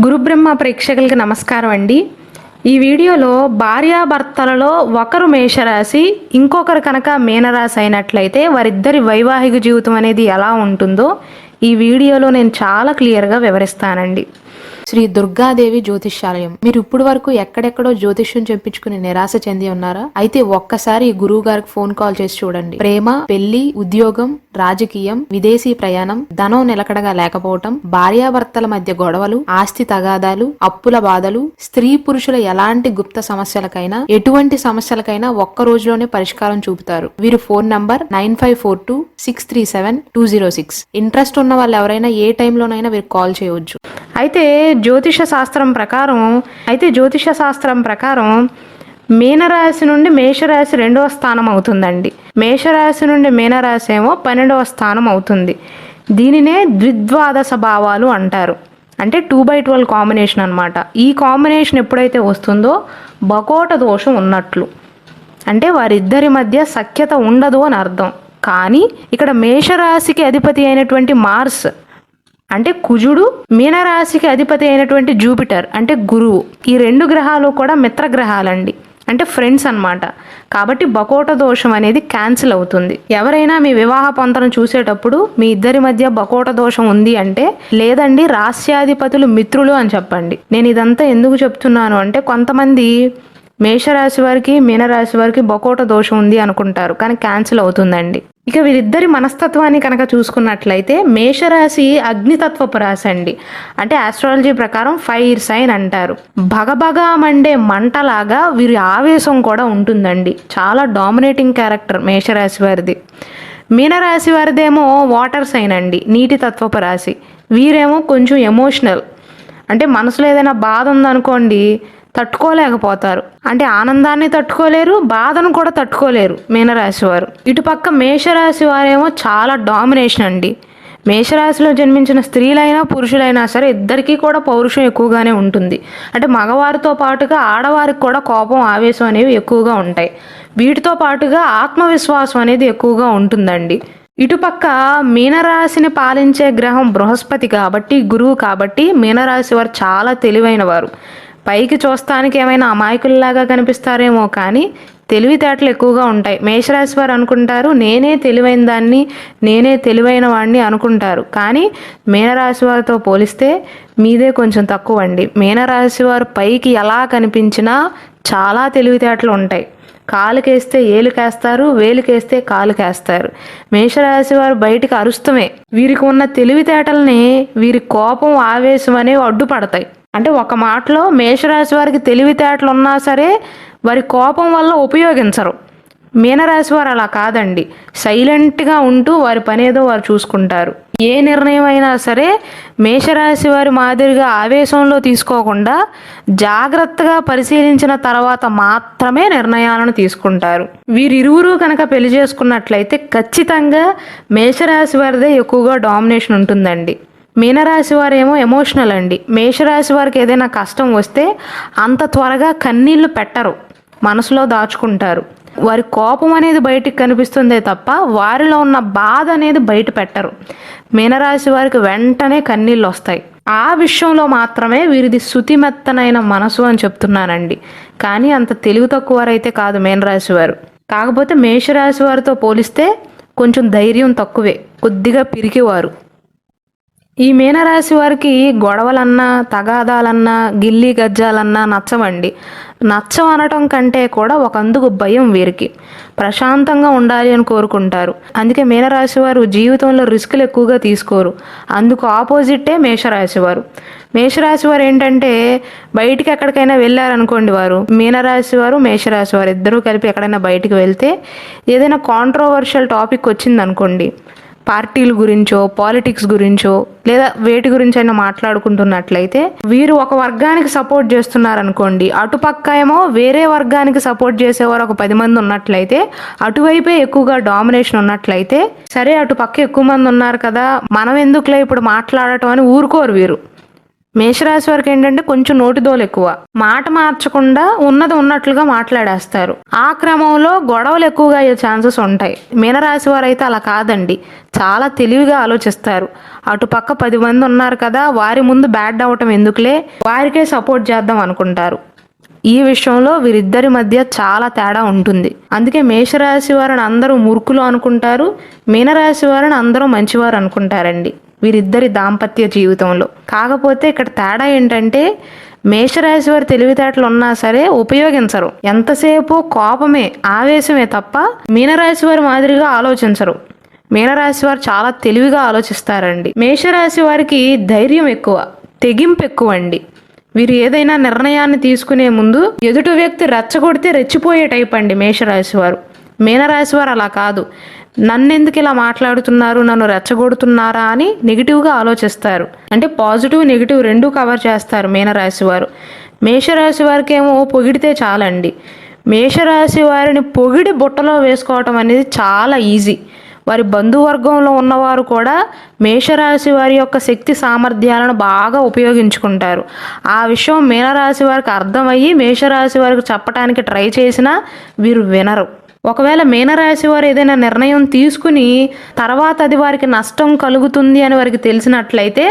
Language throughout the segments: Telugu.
గురుబ్రహ్మ ప్రేక్షకులకి నమస్కారం అండి. ఈ వీడియోలో భార్యాభర్తలలో ఒకరు మేషరాశి ఇంకొకరు కనుక మీనరాశి అయినట్లయితే వారిద్దరి వైవాహిక జీవితం అనేది ఎలా ఉంటుందో ఈ వీడియోలో నేను చాలా క్లియర్గా వివరిస్తానండి. శ్రీ దుర్గాదేవి జ్యోతిష్యాలయం. మీరు ఇప్పుడు వరకు ఎక్కడెక్కడో జ్యోతిష్యం చెప్పించుకుని నిరాశ చెంది ఉన్నారా? అయితే ఒక్కసారి గురువు గారికి ఫోన్ కాల్ చేసి చూడండి. ప్రేమ, పెళ్లి, ఉద్యోగం, రాజకీయం, విదేశీ ప్రయాణం, ధనం నిలకడగా లేకపోవటం, భార్యాభర్తల మధ్య గొడవలు, ఆస్తి తగాదాలు, అప్పుల బాధలు, స్త్రీ పురుషుల ఎలాంటి గుప్త సమస్యలకైనా ఎటువంటి సమస్యలకైనా ఒక్క రోజులోనే పరిష్కారం చూపుతారు. వీరు ఫోన్ నంబర్ 9542637206. ఇంట్రెస్ట్ ఉన్న వాళ్ళు ఎవరైనా ఏ టైంలోనైనా వీరికి కాల్ చేయవచ్చు. అయితే జ్యోతిష శాస్త్రం ప్రకారం మీనరాశి నుండి మేషరాశి 2వ స్థానం అవుతుందండి. మేషరాశి నుండి మీనరాశి ఏమో 12వ స్థానం అవుతుంది. దీనినే ద్విద్వాదశ భావాలు అంటారు. అంటే 2/12 కాంబినేషన్ అనమాట. ఈ కాంబినేషన్ ఎప్పుడైతే వస్తుందో బకోట దోషం ఉన్నట్లు, అంటే వారిద్దరి మధ్య సఖ్యత ఉండదు అని అర్థం. కానీ ఇక్కడ మేషరాశికి అధిపతి అయినటువంటి మార్స్ అంటే కుజుడు, మీనరాశికి అధిపతి అయినటువంటి జూపిటర్ అంటే గురువు, ఈ 2 గ్రహాలు కూడా మిత్రగ్రహాలండి, అంటే ఫ్రెండ్స్ అన్నమాట. కాబట్టి బకోట దోషం అనేది క్యాన్సిల్ అవుతుంది. ఎవరైనా మీ వివాహ పొంతను చూసేటప్పుడు మీ ఇద్దరి మధ్య బకోట దోషం ఉంది అంటే లేదండి రాస్యాధిపతులు మిత్రులు అని చెప్పండి. నేను ఇదంతా ఎందుకు చెప్తున్నాను అంటే కొంతమంది మేషరాశి వారికి మీనరాశి వారికి బకోట దోషం ఉంది అనుకుంటారు, కానీ క్యాన్సిల్ అవుతుందండి. ఇక వీరిద్దరి మనస్తత్వాన్ని కనుక చూసుకున్నట్లయితే మేషరాశి అగ్నితత్వపు రాశి అండి. అంటే ఆస్ట్రాలజీ ప్రకారం ఫైర్ సైన్ అంటారు. భగభగా మండే మంటలాగా వీరి ఆవేశం కూడా ఉంటుందండి. చాలా డామినేటింగ్ క్యారెక్టర్ మేషరాశి వారిది. మీనరాశి వారిదేమో వాటర్ సైన్ అండి, నీటి తత్వపు రాశి. వీరేమో కొంచెం ఎమోషనల్, అంటే మనసులో ఏదైనా బాధ ఉందనుకోండి తట్టుకోలేకపోతారు. అంటే ఆనందాన్ని తట్టుకోలేరు, బాధను కూడా తట్టుకోలేరు మీనరాశి వారు. ఇటుపక్క మేషరాశి వారేమో చాలా డామినేషన్ అండి. మేషరాశిలో జన్మించిన స్త్రీలైనా పురుషులైనా సరే ఇద్దరికీ కూడా పౌరుషం ఎక్కువగానే ఉంటుంది. అంటే మగవారితో పాటుగా ఆడవారికి కూడా కోపం, ఆవేశం అనేవి ఎక్కువగా ఉంటాయి. వీటితో పాటుగా ఆత్మవిశ్వాసం అనేది ఎక్కువగా ఉంటుందండి. ఇటుపక్క మీనరాశిని పాలించే గ్రహం బృహస్పతి కాబట్టి, గురువు కాబట్టి మీనరాశి వారు చాలా తెలివైన వారు. పైకి చూస్తానికి ఏమైనా అమాయకుల్లాగా కనిపిస్తారేమో కానీ తెలివితేటలు ఎక్కువగా ఉంటాయి. మేషరాశి వారు అనుకుంటారు నేనే తెలివైన దాన్ని, నేనే తెలివైన వాడిని అనుకుంటారు. కానీ మీనరాశి వారితో పోలిస్తే మీదే కొంచెం తక్కువ అండి. మీనరాశి వారు పైకి ఎలా కనిపించినా చాలా తెలివితేటలు ఉంటాయి. కాలుకేస్తే ఏలుకేస్తారు, వేలుకేస్తే కాలుకేస్తారు. మేషరాశి వారు బయటికి అరుస్తమే. వీరికి ఉన్న తెలివితేటల్ని వీరి కోపం, ఆవేశం అనేవి అడ్డుపడతాయి. అంటే ఒక మాటలో మేషరాశి వారికి తెలివితేటలు ఉన్నా సరే వారి కోపం వల్ల ఉపయోగించరు. మీనరాశి వారు అలా కాదండి, సైలెంట్గా ఉంటూ వారి పనేదో వారు చూసుకుంటారు. ఏ నిర్ణయం అయినా సరే మేషరాశి వారి మాదిరిగా ఆవేశంలో తీసుకోకుండా జాగ్రత్తగా పరిశీలించిన తర్వాత మాత్రమే నిర్ణయాలను తీసుకుంటారు. వీరిరువురు కనుక పెళ్లి చేసుకున్నట్లయితే ఖచ్చితంగా మేషరాశి వారిదే ఎక్కువగా డామినేషన్ ఉంటుందండి. మీనరాశి వారేమో ఎమోషనల్ అండి. మేషరాశి వారికి ఏదైనా కష్టం వస్తే అంత త్వరగా కన్నీళ్లు పెట్టరు, మనసులో దాచుకుంటారు. వారి కోపం అనేది బయటికి కనిపిస్తుందే తప్ప వారిలో ఉన్న బాధ అనేది బయట పెట్టరు. మీనరాశి వారికి వెంటనే కన్నీళ్ళు వస్తాయి. ఆ విషయంలో మాత్రమే వీరిది శుతిమెత్తనైన మనసు అని చెప్తున్నానండి. కానీ అంత తెలివి తక్కువ వారైతే కాదు మీనరాశి వారు. కాకపోతే మేషరాశి వారితో పోలిస్తే కొంచెం ధైర్యం తక్కువే, కొద్దిగా పిరికివారు. ఈ మీనరాశి వారికి గొడవలన్నా, తగాదాలన్నా, గిల్లి గజ్జాలన్నా నచ్చవండి. నచ్చం అనటం కంటే కూడా ఒక అందుకు భయం వీరికి. ప్రశాంతంగా ఉండాలి అని కోరుకుంటారు. అందుకే మీనరాశి వారు జీవితంలో రిస్కులు ఎక్కువగా తీసుకోరు. అందుకు ఆపోజిట్టే మేషరాశి వారు. మేషరాశి వారు ఏంటంటే బయటికి ఎక్కడికైనా వెళ్ళారనుకోండి, వారు మీనరాశి వారు మేషరాశి వారు ఇద్దరూ కలిపి ఎక్కడైనా బయటికి వెళ్తే ఏదైనా కాంట్రోవర్షియల్ టాపిక్ వచ్చిందనుకోండి, పార్టీల గురించో, పాలిటిక్స్ గురించో, లేదా వేటి గురించి అయినా మాట్లాడుకుంటున్నట్లయితే వీరు ఒక వర్గానికి సపోర్ట్ చేస్తున్నారనుకోండి, అటుపక్క ఏమో వేరే వర్గానికి సపోర్ట్ చేసేవారు ఒక 10 మంది ఉన్నట్లయితే అటువైపే ఎక్కువగా డామినేషన్ ఉన్నట్లయితే సరే అటుపక్క ఎక్కువ మంది ఉన్నారు కదా మనం ఎందుకులే ఇప్పుడు మాట్లాడటం అని ఊరుకోరు వీరు. మేషరాశి వారికి ఏంటంటే కొంచెం నోటిదోలు ఎక్కువ, మాట మార్చకుండా ఉన్నది ఉన్నట్లుగా మాట్లాడేస్తారు. ఆ క్రమంలో గొడవలు ఎక్కువగా అయ్యే ఛాన్సెస్ ఉంటాయి. మీనరాశి వారు అయితే అలా కాదండి, చాలా తెలివిగా ఆలోచిస్తారు. అటుపక్క 10 మంది ఉన్నారు కదా, వారి ముందు బ్యాడ్ అవటం ఎందుకులే, వారికే సపోర్ట్ చేద్దాం అనుకుంటారు. ఈ విషయంలో వీరిద్దరి మధ్య చాలా తేడా ఉంటుంది. అందుకే మేషరాశి వారిని అందరూ మూర్ఖులు అనుకుంటారు, మీనరాశి వారిని అందరూ మంచివారు అనుకుంటారండి వీరిద్దరి దాంపత్య జీవితంలో. కాకపోతే ఇక్కడ తేడా ఏంటంటే మేషరాశి వారి తెలివితేటలు ఉన్నా సరే ఉపయోగించరు. ఎంతసేపు కోపమే, ఆవేశమే తప్ప మీనరాశి వారి మాదిరిగా ఆలోచించరు. మీనరాశి వారు చాలా తెలివిగా ఆలోచిస్తారండి. మేషరాశి వారికి ధైర్యం ఎక్కువ, తెగింపు ఎక్కువ అండి. వీరు ఏదైనా నిర్ణయాన్ని తీసుకునే ముందు ఎదుటి వ్యక్తి రెచ్చగొడితే రెచ్చిపోయే టైప్ అండి మేషరాశి వారు. మీనరాశి వారు అలా కాదు, నన్నెందుకు ఇలా మాట్లాడుతున్నారు, నన్ను రెచ్చగొడుతున్నారా అని నెగిటివ్గా ఆలోచిస్తారు. అంటే పాజిటివ్ నెగిటివ్ రెండూ కవర్ చేస్తారు మీనరాశి వారు. మేషరాశి వారికి ఏమో పొగిడితే చాలండి. మేషరాశి వారిని పొగిడి బుట్టలో వేసుకోవటం అనేది చాలా ఈజీ. వారి బంధువర్గంలో ఉన్నవారు కూడా మేషరాశి వారి యొక్క శక్తి సామర్థ్యాలను బాగా ఉపయోగించుకుంటారు. ఆ విషయం మీనరాశి వారికి అర్థమయ్యి మేషరాశి వారికి చెప్పడానికి ట్రై చేసినా వీరు వినరు. ఒకవేళ మీనరాశి వారు ఏదైనా నిర్ణయం తీసుకుని తర్వాత అది వారికి నష్టం కలుగుతుంది అని వారికి తెలిసినట్లయితే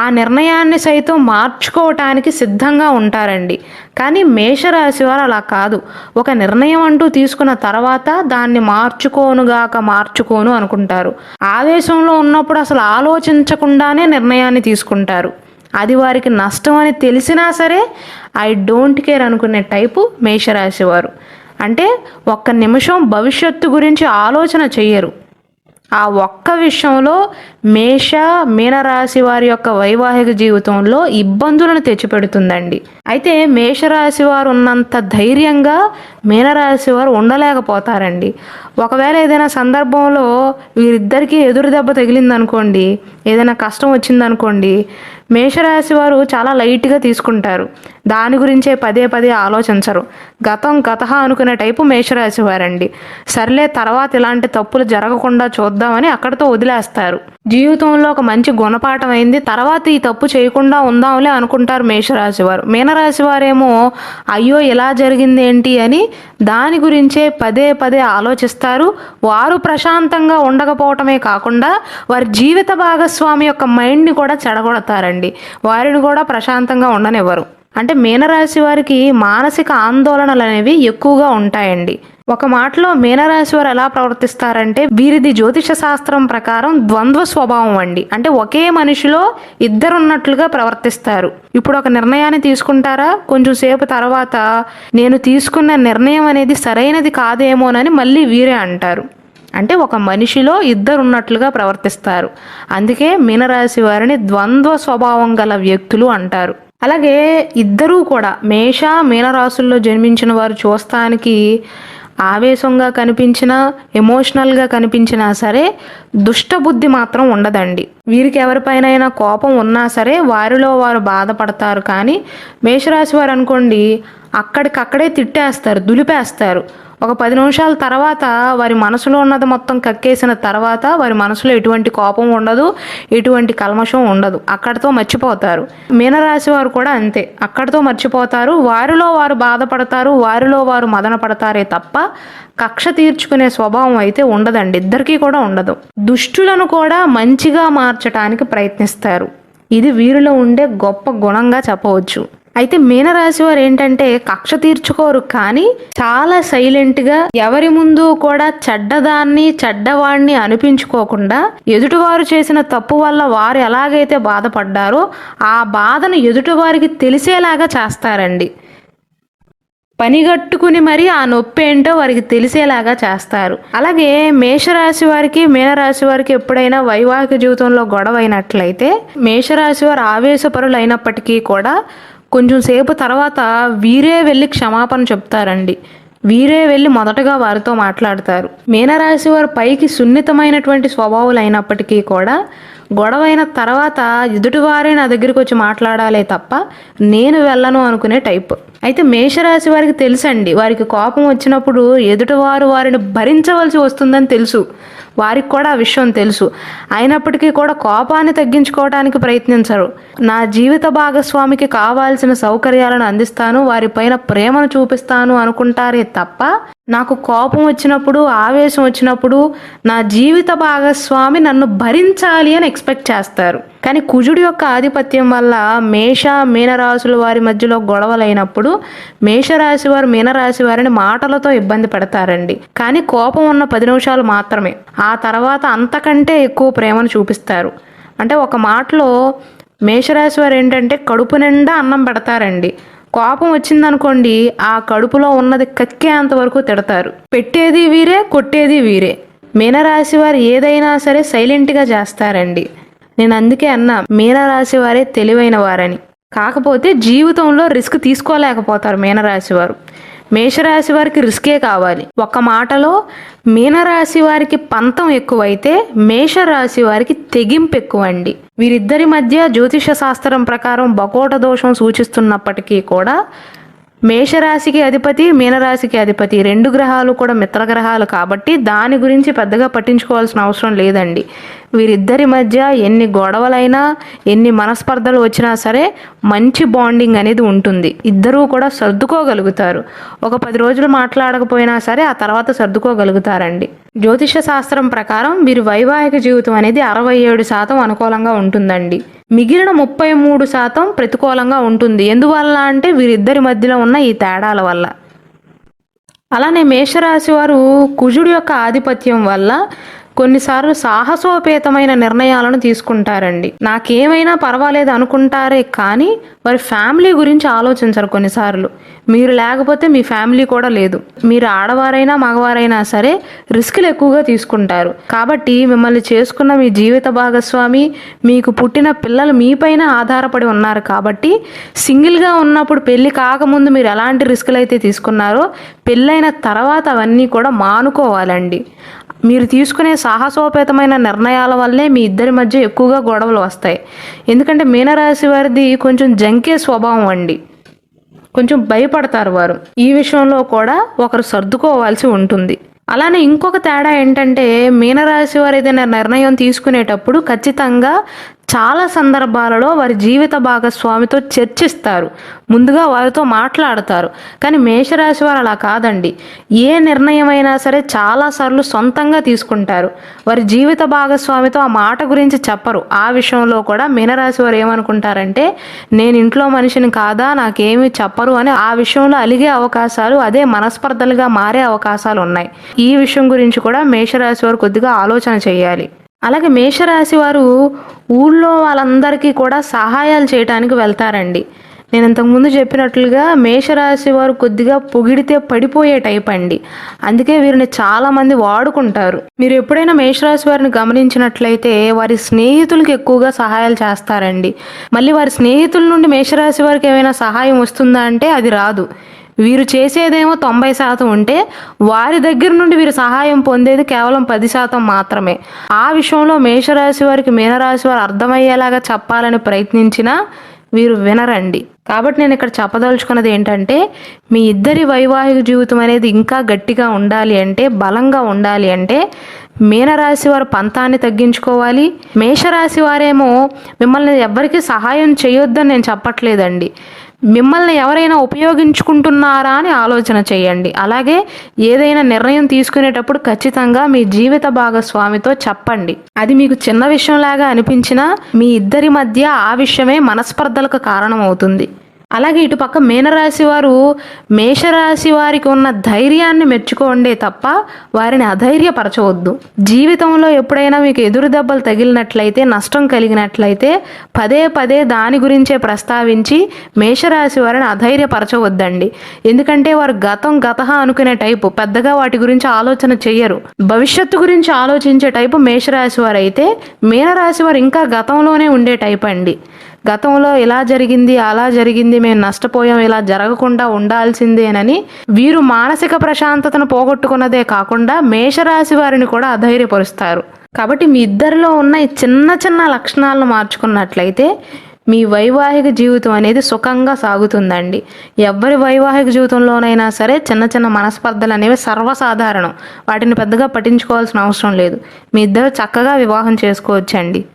ఆ నిర్ణయాన్ని సైతం మార్చుకోవటానికి సిద్ధంగా ఉంటారండి. కానీ మేషరాశి వారు అలా కాదు. ఒక నిర్ణయం అంటూ తీసుకున్న తర్వాత దాన్ని మార్చుకోను అనుకుంటారు. ఆవేశంలో ఉన్నప్పుడు అసలు ఆలోచించకుండానే నిర్ణయాన్ని తీసుకుంటారు. అది వారికి నష్టం అని తెలిసినా సరే ఐ డోంట్ కేర్ అనుకునే టైపు మేషరాశి వారు. అంటే ఒక్క నిమిషం భవిష్యత్తు గురించి ఆలోచన చెయ్యరు. ఆ ఒక్క విషయంలో మీనరాశి వారి యొక్క వైవాహిక జీవితంలో ఇబ్బందులను తెచ్చిపెడుతుందండి. అయితే మేషరాశి వారు ఉన్నంత ధైర్యంగా మీనరాశి వారు ఉండలేకపోతారండి. ఒకవేళ ఏదైనా సందర్భంలో వీరిద్దరికీ ఎదురు దెబ్బ తగిలిందనుకోండి, ఏదైనా కష్టం వచ్చిందనుకోండి, మేషరాశి వారు చాలా లైట్గా తీసుకుంటారు. దాని గురించే పదే పదే ఆలోచించరు. గతహ అనుకునే టైపు మేషరాశి వారండి. సర్లే తర్వాత ఇలాంటి తప్పులు జరగకుండా చూద్దామని అక్కడితో వదిలేస్తారు. జీవితంలో ఒక మంచి గుణపాఠం అయింది, తర్వాత ఈ తప్పు చేయకుండా ఉందాంలే అనుకుంటారు మేషరాశి వారు. మీనరాశి వారేమో అయ్యో ఇలా జరిగింది ఏంటి అని దాని గురించే పదే పదే ఆలోచిస్తారు. వారు ప్రశాంతంగా ఉండకపోవటమే కాకుండా వారి జీవిత భాగస్వామి యొక్క మైండ్ని కూడా చెడగొడతారండి. వారిని కూడా ప్రశాంతంగా ఉండనివ్వరు. అంటే మీనరాశి వారికి మానసిక ఆందోళనలు అనేవి ఎక్కువగా ఉంటాయండి. ఒక మాటలో మీనరాశి వారు ఎలా ప్రవర్తిస్తారంటే వీరిది జ్యోతిష శాస్త్రం ప్రకారం ద్వంద్వ స్వభావం అండి. అంటే ఒకే మనిషిలో ఇద్దరున్నట్లుగా ప్రవర్తిస్తారు. ఇప్పుడు ఒక నిర్ణయాన్ని తీసుకుంటారా, కొంచెం సేపు తర్వాత నేను తీసుకున్న నిర్ణయం అనేది సరైనది కాదేమోనని మళ్ళీ వీరే అంటారు. అంటే ఒక మనిషిలో ఇద్దరున్నట్లుగా ప్రవర్తిస్తారు. అందుకే మీనరాశి వారిని ద్వంద్వ స్వభావం గల వ్యక్తులు అంటారు. అలాగే ఇద్దరూ కూడా మీనరాశుల్లో జన్మించిన వారు చూస్తానికి ఆవేశంగా కనిపించినా, ఎమోషనల్గా కనిపించినా సరే దుష్టబుద్ధి మాత్రం ఉండదండి. వీరికి ఎవరిపైనైనా కోపం ఉన్నా సరే వారిలో వారు బాధపడతారు. కానీ మేషరాశి వారు అనుకోండి, అక్కడికక్కడే తిట్టేస్తారు, దులిపేస్తారు. ఒక 10 నిమిషాల తర్వాత వారి మనసులో ఉన్నది మొత్తం కక్కేసిన తర్వాత వారి మనసులో ఎటువంటి కోపం ఉండదు, ఎటువంటి కల్మషం ఉండదు. అక్కడితో మర్చిపోతారు. మీనరాశి వారు కూడా అంతే, అక్కడితో మర్చిపోతారు. వారిలో వారు బాధపడతారు, వారిలో వారు మదన పడతారే తప్ప కక్ష తీర్చుకునే స్వభావం అయితే ఉండదండి. ఇద్దరికీ కూడా ఉండదు. దుష్టులను కూడా మంచిగా మార్చడానికి ప్రయత్నిస్తారు. ఇది వీరిలో ఉండే గొప్ప గుణంగా చెప్పవచ్చు. అయితే మీనరాశి వారు ఏంటంటే కక్ష తీర్చుకోరు, కానీ చాలా సైలెంట్గా ఎవరి ముందు కూడా చెడ్డవాడిని అనిపించుకోకుండా ఎదుటివారు చేసిన తప్పు వల్ల వారు ఎలాగైతే బాధపడ్డారో ఆ బాధను ఎదుటివారికి తెలిసేలాగా చేస్తారండి. పనిగట్టుకుని మరి ఆ నొప్పి ఏంటో వారికి తెలిసేలాగా చేస్తారు. అలాగే మేషరాశి వారికి మీనరాశి వారికి ఎప్పుడైనా వైవాహిక జీవితంలో గొడవ అయినట్లయితే మేషరాశి వారు ఆవేశపరులు అయినప్పటికీ కూడా కొంచెం సేపు తర్వాత వీరే వెళ్ళి క్షమాపణ చెప్తారండి. వీరే వెళ్ళి మొదటగా వారితో మాట్లాడతారు. మీనరాశి వారు పైకి సున్నితమైనటువంటి స్వభావాలు అయినప్పటికీ కూడా గొడవైన తర్వాత ఎదుటివారే నా దగ్గరికి వచ్చి మాట్లాడాలే తప్ప నేను వెళ్ళను అనుకునే టైప్. అయితే మేషరాశి వారికి తెలుసండి, వారికి కోపం వచ్చినప్పుడు ఎదుటివారు వారిని భరించవలసి వస్తుందని తెలుసు. వారికి కూడా ఆ విషయం తెలుసు. అయినప్పటికీ కూడా కోపాన్ని తగ్గించుకోవడానికి ప్రయత్నించరు. నా జీవిత భాగస్వామికి కావాల్సిన సౌకర్యాలను అందిస్తాను, వారిపైన ప్రేమను చూపిస్తాను అనుకుంటారే తప్ప నాకు కోపం వచ్చినప్పుడు, ఆవేశం వచ్చినప్పుడు నా జీవిత భాగస్వామి నన్ను భరించాలి అని ఎక్స్పెక్ట్ చేస్తారు. కానీ కుజుడి యొక్క ఆధిపత్యం వల్ల మీనరాశుల వారి మధ్యలో గొడవలైనప్పుడు మేషరాశి వారు మీనరాశి వారిని మాటలతో ఇబ్బంది పెడతారండి. కానీ కోపం ఉన్న 10 నిమిషాలు మాత్రమే. ఆ తర్వాత అంతకంటే ఎక్కువ ప్రేమను చూపిస్తారు. అంటే ఒక మాటలో మేషరాశి వారు ఏంటంటే కడుపు నిండా అన్నం పెడతారండి. కోపం వచ్చిందనుకోండి, ఆ కడుపులో ఉన్నది కక్కేంత వరకు తిడతారు. పెట్టేది వీరే, కొట్టేది వీరే. మీనరాశి వారు ఏదైనా సరే సైలెంట్గా చేస్తారండి. నేను అందుకే అన్నా మీనరాశి వారే తెలివైన వారని. కాకపోతే జీవితంలో రిస్క్ తీసుకోలేకపోతారు మీనరాశి వారు. మేషరాశి వారికి రిస్కే కావాలి. ఒక మాటలో మీనరాశి వారికి పంతం ఎక్కువైతే మేషరాశి వారికి తెగింపు ఎక్కువ అండి. వీరిద్దరి మధ్య జ్యోతిష శాస్త్రం ప్రకారం బకోట దోషం సూచిస్తున్నప్పటికీ కూడా మేషరాశికి అధిపతి, మీనరాశికి అధిపతి 2 గ్రహాలు కూడా మిత్రగ్రహాలు కాబట్టి దాని గురించి పెద్దగా పట్టించుకోవాల్సిన అవసరం లేదండి. వీరిద్దరి మధ్య ఎన్ని గొడవలైనా, ఎన్ని మనస్పర్ధలు వచ్చినా సరే మంచి బాండింగ్ అనేది ఉంటుంది. ఇద్దరూ కూడా సర్దుకోగలుగుతారు. ఒక 10 రోజులు మాట్లాడకపోయినా సరే ఆ తర్వాత సర్దుకోగలుగుతారండి. జ్యోతిష శాస్త్రం ప్రకారం వీరి వైవాహిక జీవితం అనేది 67% అనుకూలంగా ఉంటుందండి. మిగిలిన 33% ప్రతికూలంగా ఉంటుంది. ఎందువల్ల అంటే వీరిద్దరి మధ్యలో ఉన్న ఈ తేడాల వల్ల. అలానే మేషరాశి వారు కుజుడి యొక్క ఆధిపత్యం వల్ల కొన్నిసార్లు సాహసోపేతమైన నిర్ణయాలను తీసుకుంటారండి. నాకేమైనా పర్వాలేదు అనుకుంటారే కానీ వారి ఫ్యామిలీ గురించి ఆలోచించరు. కొన్నిసార్లు మీరు లేకపోతే మీ ఫ్యామిలీ కూడా లేదు. మీరు ఆడవారైనా మగవారైనా సరే రిస్కులు ఎక్కువగా తీసుకుంటారు. కాబట్టి మిమ్మల్ని చేసుకున్న మీ జీవిత భాగస్వామి, మీకు పుట్టిన పిల్లలు మీపైన ఆధారపడి ఉన్నారు. కాబట్టి సింగిల్గా ఉన్నప్పుడు పెళ్లి కాకముందు మీరు ఎలాంటి రిస్కులు అయితే తీసుకున్నారో పెళ్ళైన తర్వాత అవన్నీ కూడా మానుకోవాలండి. మీరు తీసుకునే సాహసోపేతమైన నిర్ణయాల వల్లే మీ ఇద్దరి మధ్య ఎక్కువగా గొడవలు వస్తాయి. ఎందుకంటే మీనరాశి వారిది కొంచెం జంకే స్వభావం అండి. కొంచెం భయపడతారు వారు. ఈ విషయంలో కూడా ఒకరు సర్దుకోవాల్సి ఉంటుంది. అలానే ఇంకొక తేడా ఏంటంటే మీనరాశి వారు ఏదైనా నిర్ణయం తీసుకునేటప్పుడు ఖచ్చితంగా చాలా సందర్భాలలో వారి జీవిత భాగస్వామితో చర్చిస్తారు, ముందుగా వారితో మాట్లాడతారు. కానీ మేషరాశి వారు అలా కాదండి. ఏ నిర్ణయం అయినా సరే చాలాసార్లు సొంతంగా తీసుకుంటారు. వారి జీవిత భాగస్వామితో ఆ మాట గురించి చెప్పరు. ఆ విషయంలో కూడా మీనరాశి వారు ఏమనుకుంటారంటే నేను ఇంట్లో మనిషిని కాదా, నాకేమీ చెప్పరు అని ఆ విషయంలో అలిగే అవకాశాలు, అదే మనస్పర్ధలుగా మారే అవకాశాలు ఉన్నాయి. ఈ విషయం గురించి కూడా మేషరాశి వారు కొద్దిగా ఆలోచన చేయాలి. అలాగే మేషరాశి వారు ఊళ్ళో వాళ్ళందరికీ కూడా సహాయాలు చేయడానికి వెళ్తారండి. నేను ఇంతకుముందు చెప్పినట్లుగా మేషరాశి వారు కొద్దిగా పొగిడితే పడిపోయే టైప్ అండి. అందుకే వీరిని చాలామంది వాడుకుంటారు. మీరు ఎప్పుడైనా మేషరాశి వారిని గమనించినట్లయితే వారి స్నేహితులకి ఎక్కువగా సహాయాలు చేస్తారండి. మళ్ళీ వారి స్నేహితుల నుండి మేషరాశి వారికి ఏమైనా సహాయం వస్తుందా అంటే అది రాదు. వీరు చేసేదేమో 90% ఉంటే వారి దగ్గర నుండి వీరు సహాయం పొందేది కేవలం 10% మాత్రమే. ఆ విషయంలో మేషరాశి వారికి మీనరాశి వారు అర్థమయ్యేలాగా చెప్పాలని ప్రయత్నించినా వీరు వినరండి. కాబట్టి నేను ఇక్కడ చెప్పదలుచుకున్నది ఏంటంటే మీ ఇద్దరి వైవాహిక జీవితం అనేది ఇంకా గట్టిగా ఉండాలి అంటే, బలంగా ఉండాలి అంటే మీనరాశి వారు పంతాన్ని తగ్గించుకోవాలి. మేషరాశి వారేమో మిమ్మల్ని ఎవ్వరికీ సహాయం చేయొద్దని నేను చెప్పట్లేదండి. మిమ్మల్ని ఎవరైనా ఉపయోగించుకుంటున్నారా అని ఆలోచన చేయండి. అలాగే ఏదైనా నిర్ణయం తీసుకునేటప్పుడు ఖచ్చితంగా మీ జీవిత భాగస్వామితో చెప్పండి. అది మీకు చిన్న విషయంలాగా అనిపించినా మీ ఇద్దరి మధ్య ఆ విషయమే మనస్పర్ధలకు కారణమవుతుంది. అలాగే ఇటుపక్క మీనరాశి వారు మేషరాశి వారికి ఉన్న ధైర్యాన్ని మెచ్చుకోండే తప్ప వారిని అధైర్యపరచవద్దు. జీవితంలో ఎప్పుడైనా మీకు ఎదురు దెబ్బలు తగిలినట్లయితే, నష్టం కలిగినట్లయితే పదే పదే దాని గురించే ప్రస్తావించి మేషరాశి వారిని అధైర్యపరచవద్దండి. ఎందుకంటే వారు గతహ అనుకునే టైపు, పెద్దగా వాటి గురించి ఆలోచన చెయ్యరు. భవిష్యత్తు గురించి ఆలోచించే టైపు మేషరాశి వారు అయితే మీనరాశి వారు ఇంకా గతంలోనే ఉండే టైప్ అండి. గతంలో ఇలా జరిగింది, అలా జరిగింది, మేము నష్టపోయాం, ఇలా జరగకుండా ఉండాల్సిందేనని వీరు మానసిక ప్రశాంతతను పోగొట్టుకున్నదే కాకుండా మేషరాశి వారిని కూడా అధైర్యపరుస్తారు. కాబట్టి మీ ఇద్దరిలో ఉన్న ఈ చిన్న చిన్న లక్షణాలను మార్చుకున్నట్లయితే మీ వైవాహిక జీవితం అనేది సుఖంగా సాగుతుందండి. ఎవరి వైవాహిక జీవితంలోనైనా సరే చిన్న చిన్న మనస్పర్ధలు అనేవి సర్వసాధారణం. వాటిని పెద్దగా పట్టించుకోవాల్సిన అవసరం లేదు. మీ ఇద్దరు చక్కగా వివాహం చేసుకోవచ్చండి.